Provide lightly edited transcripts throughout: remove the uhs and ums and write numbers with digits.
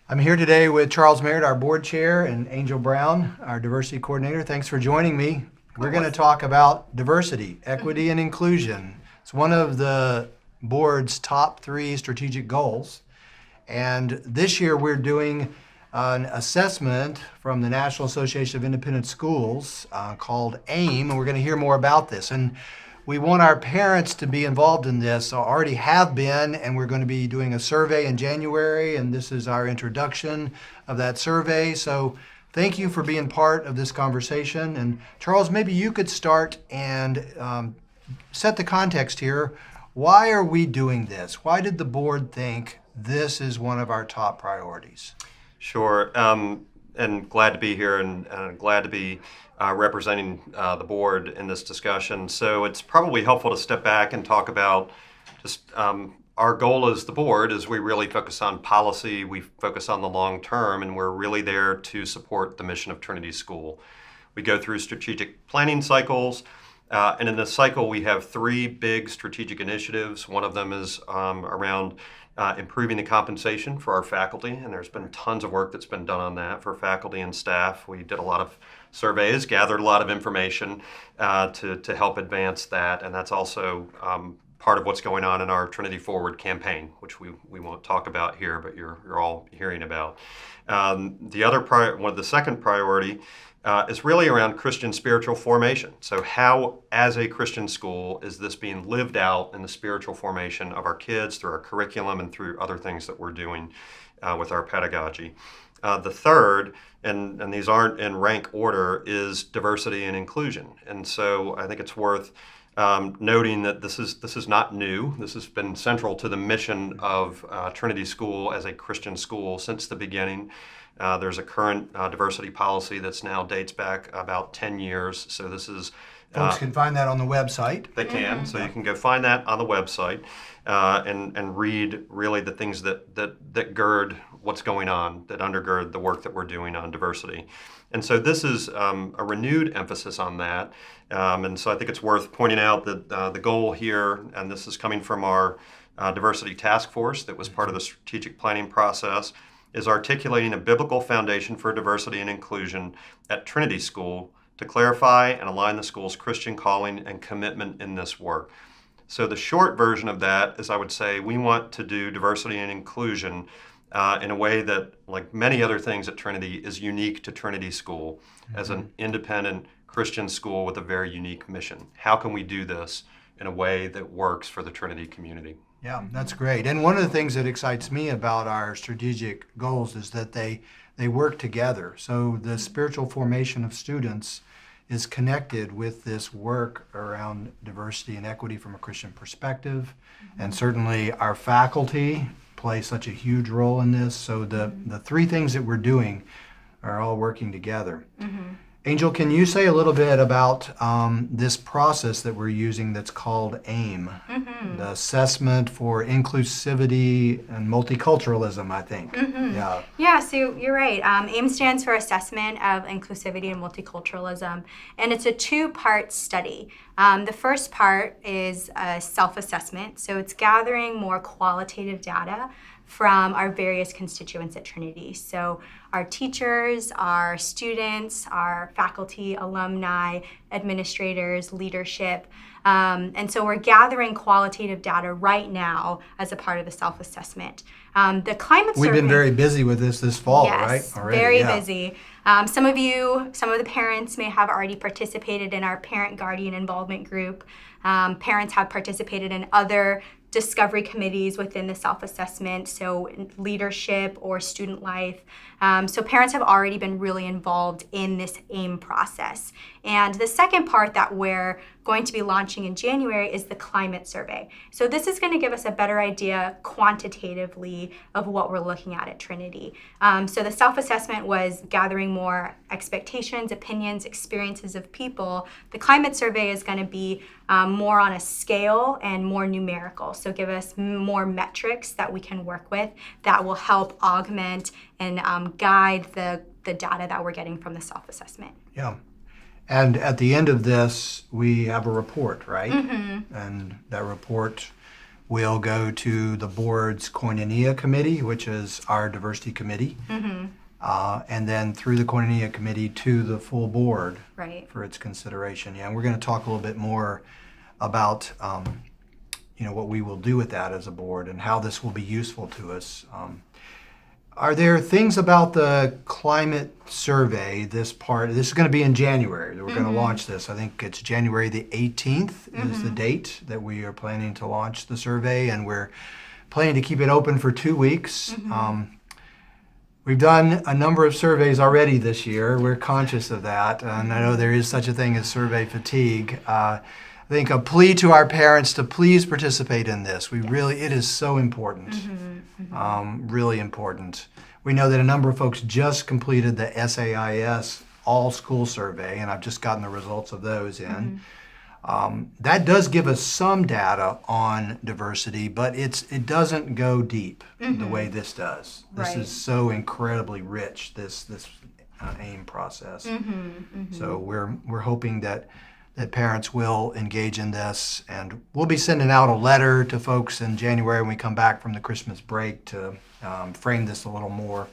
I'm here today with Charles Merritt, our board chair, and Angel Brown, our diversity coordinator. Thanks for joining me. We're going to talk about diversity, equity, and inclusion. It's one of the board's top 3 strategic goals. And this year we're doing an assessment from the National Association of Independent Schools called AIM, and we're going to hear more about this. And we want our parents to be involved in this, already have been, and we're going to be doing a survey in January, and this is our introduction of that survey. So thank you for being part of this conversation. And Charles, maybe you could start and set the context here. Why are we doing this? Why did the board think this is one of our top priorities? Sure, and glad to be here and glad to be representing the board in this discussion. So it's probably helpful to step back and talk about just our goal as the board is we really focus on policy, we focus on the long term, and we're really there to support the mission of Trinity School. We go through strategic planning cycles, and in this cycle we have 3 big strategic initiatives. One of them is around improving the compensation for our faculty, and there's been tons of work that's been done on that for faculty and staff. We did a lot of surveys, gathered a lot of information to help advance that, and that's also part of what's going on in our Trinity Forward campaign, which we won't talk about here, but you're all hearing about. The second priority is really around Christian spiritual formation. So how, as a Christian school, is this being lived out in the spiritual formation of our kids through our curriculum and through other things that we're doing with our pedagogy? The third, and these aren't in rank order, is diversity and inclusion. And so I think it's worth noting that this is not new. This has been central to the mission of Trinity School as a Christian school since the beginning. There's a current diversity policy that's now dates back about 10 years. So this is... Folks can find that on the website. They can. So you can go find that on the website and read really the things that gird what's going on, that undergird the work that we're doing on diversity. And so this is a renewed emphasis on that. And so I think it's worth pointing out that the goal here, and this is coming from our diversity task force that was part of the strategic planning process, is articulating a biblical foundation for diversity and inclusion at Trinity School to clarify and align the school's Christian calling and commitment in this work. So the short version of that is, I would say, we want to do diversity and inclusion in a way that, like many other things at Trinity, is unique to Trinity School as an independent Christian school with a very unique mission. How can we do this in a way that works for the Trinity community? Yeah, that's great. And one of the things that excites me about our strategic goals is that they work together. So the spiritual formation of students is connected with this work around diversity and equity from a Christian perspective. And certainly our faculty play such a huge role in this. So the 3 things that we're doing are all working together. Angel, can you say a little bit about this process that we're using that's called AIM, the Assessment for Inclusivity and Multiculturalism, I think. Yeah, so you're right. AIM stands for Assessment of Inclusivity and Multiculturalism, and it's a 2-part study. The first part is a self-assessment, so it's gathering more qualitative data from our various constituents at Trinity. So our teachers, our students, our faculty, alumni, administrators, leadership. And so we're gathering qualitative data right now as a part of the self-assessment. The climate survey... We've been very busy with this fall, yes, right? Already, very busy. Some of the parents may have already participated in our parent-guardian involvement group. Parents have participated in other discovery committees within the self-assessment, so leadership or student life. So parents have already been really involved in this AIM process. And the second part that we're going to be launching in January is the climate survey. So this is going to give us a better idea quantitatively of what we're looking at Trinity. So the self-assessment was gathering more expectations, opinions, experiences of people. The climate survey is going to be more on a scale and more numerical. So give us more metrics that we can work with that will help augment and guide the data that we're getting from the self-assessment. Yeah. And at the end of this, we have a report, right? And that report will go to the board's Koinonia committee, which is our diversity committee. And then through the Koinonia committee to the full board Right. for its consideration. Yeah, and we're going to talk a little bit more about what we will do with that as a board and how this will be useful to us. Are there things about the climate survey, this is going to be in January, that we're going to launch this. I think it's January the 18th is the date that we are planning to launch the survey, and we're planning to keep it open for 2 weeks. We've done a number of surveys already this year. We're conscious of that, and I know there is such a thing as survey fatigue. I think a plea to our parents to please participate in this. It is so important, really important. We know that a number of folks just completed the SAIS all-school survey, and I've just gotten the results of those in. That does give us some data on diversity, but it doesn't go deep the way this does. This Right. is so incredibly rich, this AIM process. So we're hoping that parents will engage in this, and we'll be sending out a letter to folks in January when we come back from the Christmas break to frame this a little more.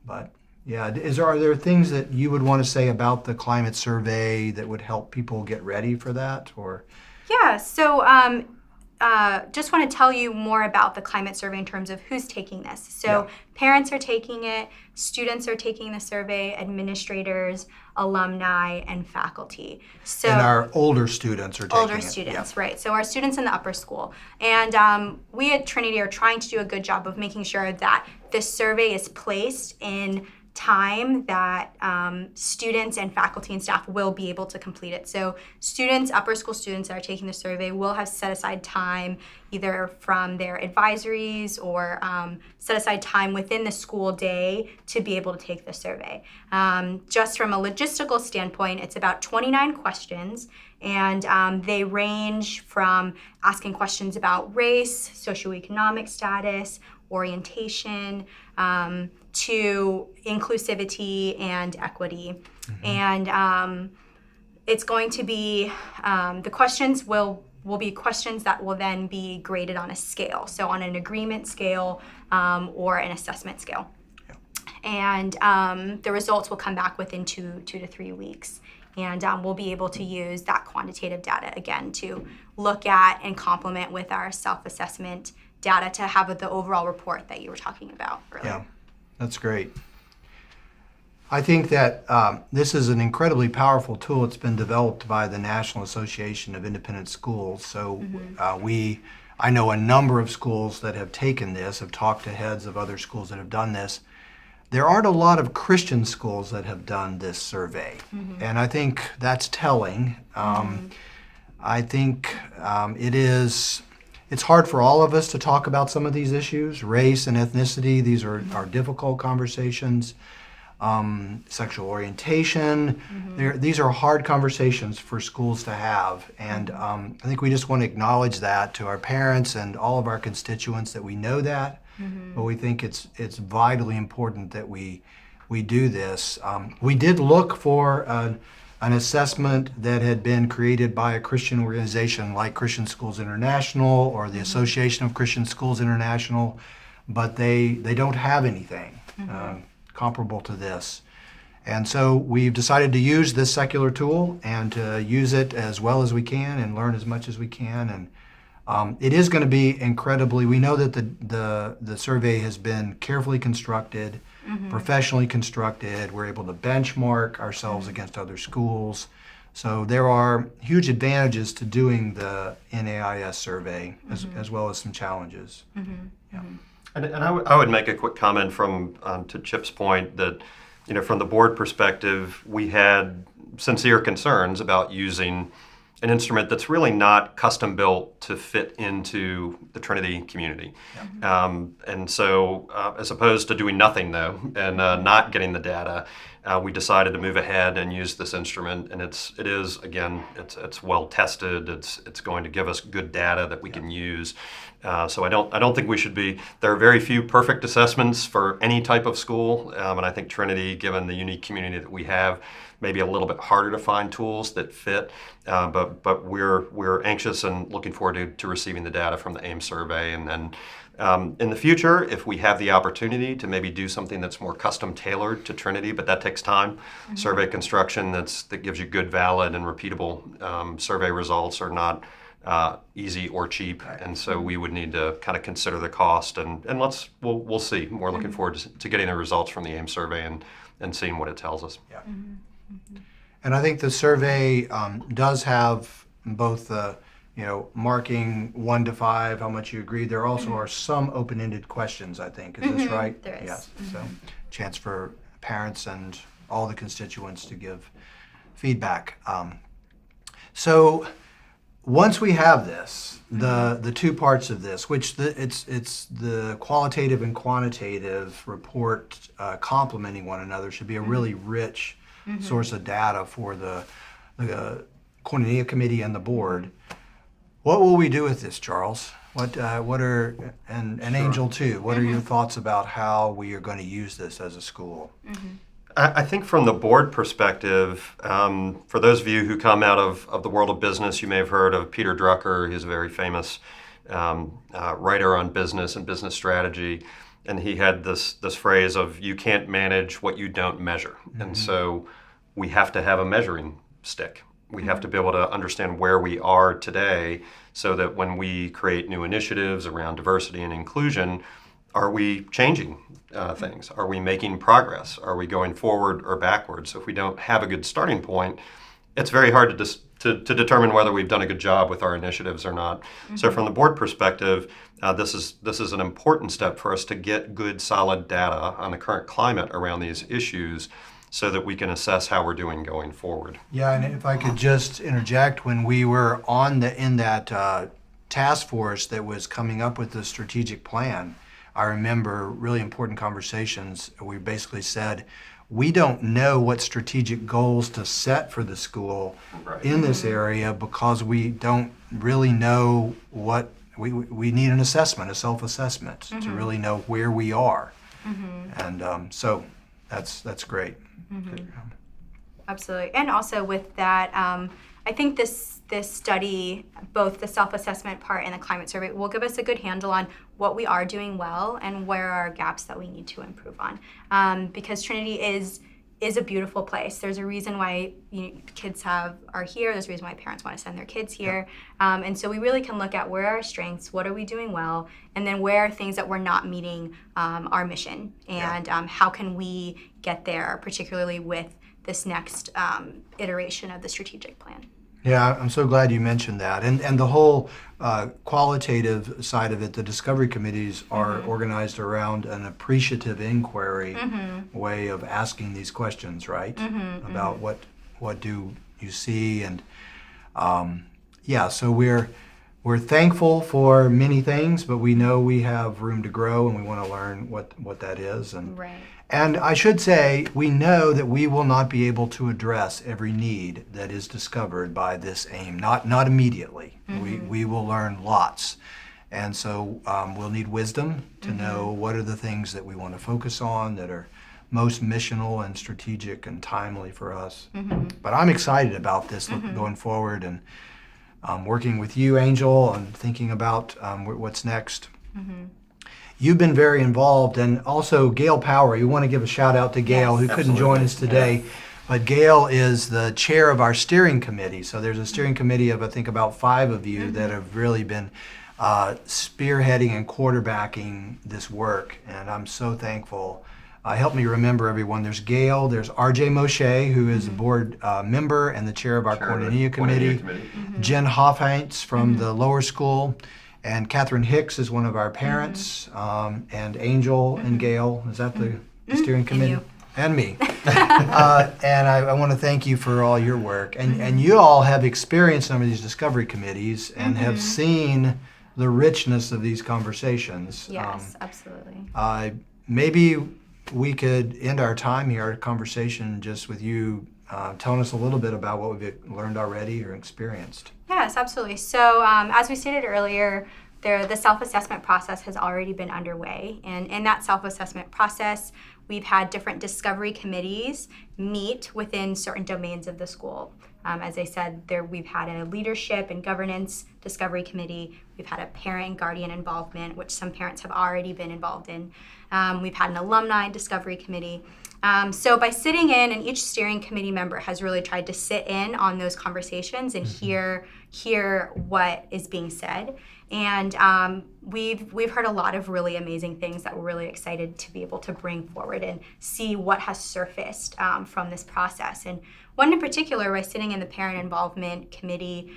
But yeah, are there things that you would want to say about the climate survey that would help people get ready for that, or? Yeah, so just want to tell you more about the climate survey in terms of who's taking this. So parents are taking it, students are taking the survey, administrators, alumni, and faculty. So And our older students are taking older it. students, right? So our students in the upper school, and we at Trinity are trying to do a good job of making sure that this survey is placed in time that students and faculty and staff will be able to complete it. So students, upper school students that are taking the survey will have set aside time either from their advisories or set aside time within the school day to be able to take the survey. Just from a logistical standpoint, it's about 29 questions, and they range from asking questions about race, socioeconomic status, orientation, to inclusivity and equity. And it's going to be, the questions will be questions that will then be graded on a scale. So on an agreement scale or an assessment scale. And the results will come back within two to 3 weeks. And we'll be able to use that quantitative data again to look at and complement with our self-assessment data to have the overall report that you were talking about earlier. Yeah, that's great. I think that this is an incredibly powerful tool. It's been developed by the National Association of Independent Schools. So I know a number of schools that have taken this, have talked to heads of other schools that have done this. There aren't a lot of Christian schools that have done this survey, and I think that's telling. I think it's hard for all of us to talk about some of these issues, race and ethnicity. These are difficult conversations. Sexual orientation. These are hard conversations for schools to have, and I think we just want to acknowledge that to our parents and all of our constituents that we know that, but we think it's vitally important that we do this. We did look for an assessment that had been created by a Christian organization like Christian Schools International or the Association of Christian Schools International, but they don't have anything comparable to this. And so we've decided to use this secular tool and to use it as well as we can and learn as much as we can. And it is going to be incredibly, we know that the survey has been carefully constructed, professionally constructed. We're able to benchmark ourselves against other schools. So there are huge advantages to doing the NAIS survey as well as some challenges. Yeah. And I would make a quick comment from to Chip's point that, from the board perspective, we had sincere concerns about using an instrument that's really not custom built to fit into the Trinity community. And so as opposed to doing nothing though and not getting the data, we decided to move ahead and use this instrument, and it is again it's well tested. It's going to give us good data that we can use So I don't think we should be. There are very few perfect assessments for any type of school, and I think Trinity, given the unique community that we have, maybe a little bit harder to find tools that fit. But we're anxious and looking forward to receiving the data from the AIM survey, and then in the future, if we have the opportunity to maybe do something that's more custom tailored to Trinity, but that takes time. Survey construction that gives you good, valid, and repeatable survey results are not easy or cheap, and so we would need to kind of consider the cost, and we'll see. We're looking forward to getting the results from the AIM survey and seeing what it tells us. Yeah. And I think the survey does have both the marking 1 to 5, how much you agree. There also are some open-ended questions, I think. Is this right? There is. Yes. So chance for parents and all the constituents to give feedback. So once we have this, the two parts of this, which it's the qualitative and quantitative report complementing one another, should be a really rich source of data for the Cornelia Committee and the board. What will we do with this, Charles? What are and Angel too? What are your thoughts about how we are going to use this as a school? I think from the board perspective, for those of you who come out of the world of business, you may have heard of Peter Drucker. He's a very famous writer on business and business strategy, and he had this phrase of "you can't manage what you don't measure," and so we have to have a measuring stick. We have to be able to understand where we are today, so that when we create new initiatives around diversity and inclusion, are we changing things? Are we making progress? Are we going forward or backwards? So if we don't have a good starting point, it's very hard to determine whether we've done a good job with our initiatives or not. So from the board perspective, this is an important step for us to get good, solid data on the current climate around these issues, so that we can assess how we're doing going forward. Yeah, and if I could just interject, when we were in that task force that was coming up with the strategic plan, I remember really important conversations. We basically said, we don't know what strategic goals to set for the school in this area, because we don't really know what we need an assessment, a self-assessment, to really know where we are. And so that's great. Absolutely. And also with that, I think this study, both the self-assessment part and the climate survey, will give us a good handle on what we are doing well and where are gaps that we need to improve on. Because Trinity is a beautiful place. There's a reason why kids are here. There's a reason why parents want to send their kids here. And so we really can look at where are our strengths, what are we doing well, and then where are things that we're not meeting our mission, and how can we get there, particularly with this next iteration of the strategic plan. Yeah, I'm so glad you mentioned that. And the whole qualitative side of it, the discovery committees are organized around an appreciative inquiry way of asking these questions, right? About what do you see, and so we're thankful for many things, but we know we have room to grow, and we want to learn what that is. And I should say, we know that we will not be able to address every need that is discovered by this AIM, not immediately. We will learn lots. And so we'll need wisdom to know what are the things that we want to focus on that are most missional and strategic and timely for us. But I'm excited about this going forward, and working with you, Angel, and thinking about what's next. You've been very involved, and also Gail Power. You want to give a shout out to Gail, who couldn't join us today. But Gail is the chair of our steering committee. So there's a steering committee of, I think, about 5 of you that have really been spearheading and quarterbacking this work. And I'm so thankful. Help me remember everyone. There's Gail, there's R.J. Moshe, who is a board member and the chair of our Cornelia Committee. Jen Hoffheinz from the lower school. And Catherine Hicks is one of our parents, and Angel and Gail. Is that the steering committee? And me. And I want to thank you for all your work. And you all have experienced some of these discovery committees and have seen the richness of these conversations. Yes, absolutely. Maybe we could end our time here, our conversation, just with you telling us a little bit about what we've learned already or experienced. Yes, absolutely. So as we stated earlier, the self-assessment process has already been underway. And in that self-assessment process, we've had different discovery committees meet within certain domains of the school. As I said, we've had a leadership and governance discovery committee. We've had a parent and guardian involvement, which some parents have already been involved in. We've had an alumni discovery committee. So by sitting in, and each steering committee member has really tried to sit in on those conversations and hear what is being said. And we've heard a lot of really amazing things that we're really excited to be able to bring forward and see what has surfaced from this process. And one in particular, by sitting in the parent involvement committee,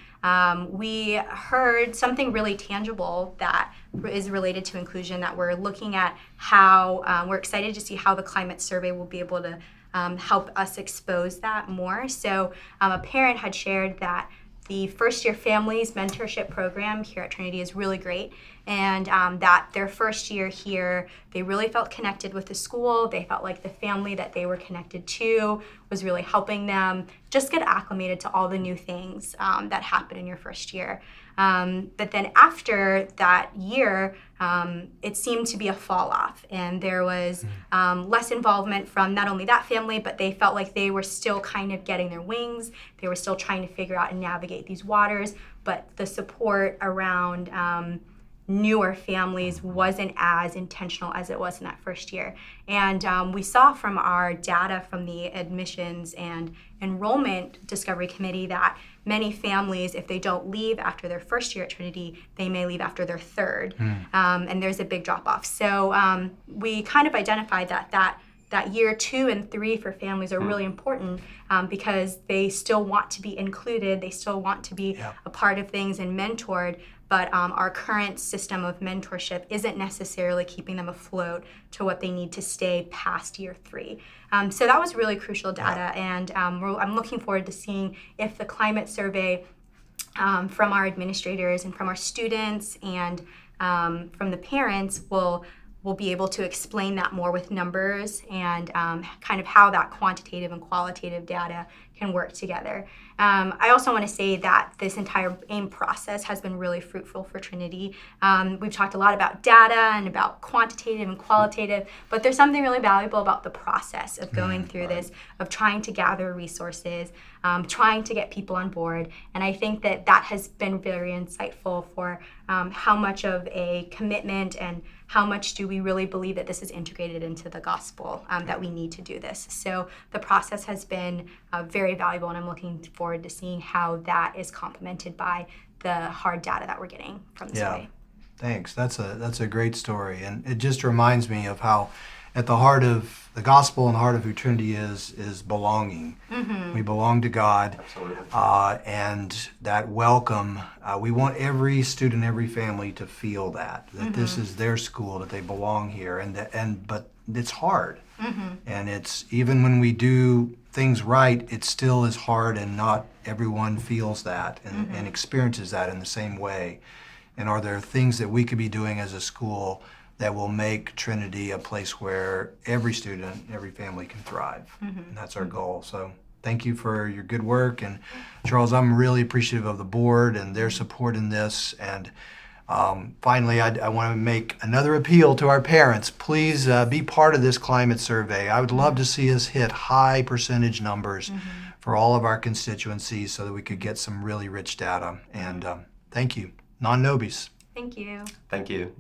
we heard something really tangible that is related to inclusion, that we're looking at how, we're excited to see how the climate survey will be able to help us expose that more. So a parent had shared that the First Year Families Mentorship Program here at Trinity is really great, and that their first year here, they really felt connected with the school. They felt like the family that they were connected to was really helping them just get acclimated to all the new things that happen in your first year. But then after that year, it seemed to be a fall off, and there was less involvement from not only that family, but they felt like they were still kind of getting their wings. They were still trying to figure out and navigate these waters, but the support around newer families wasn't as intentional as it was in that first year. And we saw from our data from the admissions and enrollment discovery committee that many families, if they don't leave after their first year at Trinity, they may leave after their third. And there's a big drop off. So we kind of identified that year 2 and 3 for families are really important because they still want to be included, they still want to be a part of things and mentored, but our current system of mentorship isn't necessarily keeping them afloat to what they need to stay past year 3. So that was really crucial data, and I'm looking forward to seeing if the climate survey from our administrators and from our students and from the parents will be able to explain that more with numbers and kind of how that quantitative and qualitative data can work together. I also want to say that this entire AIM process has been really fruitful for Trinity. We've talked a lot about data and about quantitative and qualitative, but there's something really valuable about the process of going through this, of trying to gather resources, trying to get people on board. And I think that has been very insightful for how much of a commitment and how much do we really believe that this is integrated into the gospel, that we need to do this. So the process has been very valuable, and I'm looking forward to seeing how that is complemented by the hard data that we're getting from the survey. Thanks. That's a great story, and it just reminds me of how at the heart of the gospel and the heart of who Trinity is belonging. We belong to God. Absolutely. And that welcome, we want every student, every family to feel that this is their school, that they belong here, but it's hard. And it's, even when we do things right, it still is hard, and not everyone feels that and experiences that in the same way. And are there things that we could be doing as a school that will make Trinity a place where every student, every family can thrive? And that's our goal. So thank you for your good work. And Charles, I'm really appreciative of the board and their support in this. And finally, I want to make another appeal to our parents. Please be part of this climate survey. I would love to see us hit high percentage numbers for all of our constituencies so that we could get some really rich data. And thank you. Non nobis. Thank you. Thank you.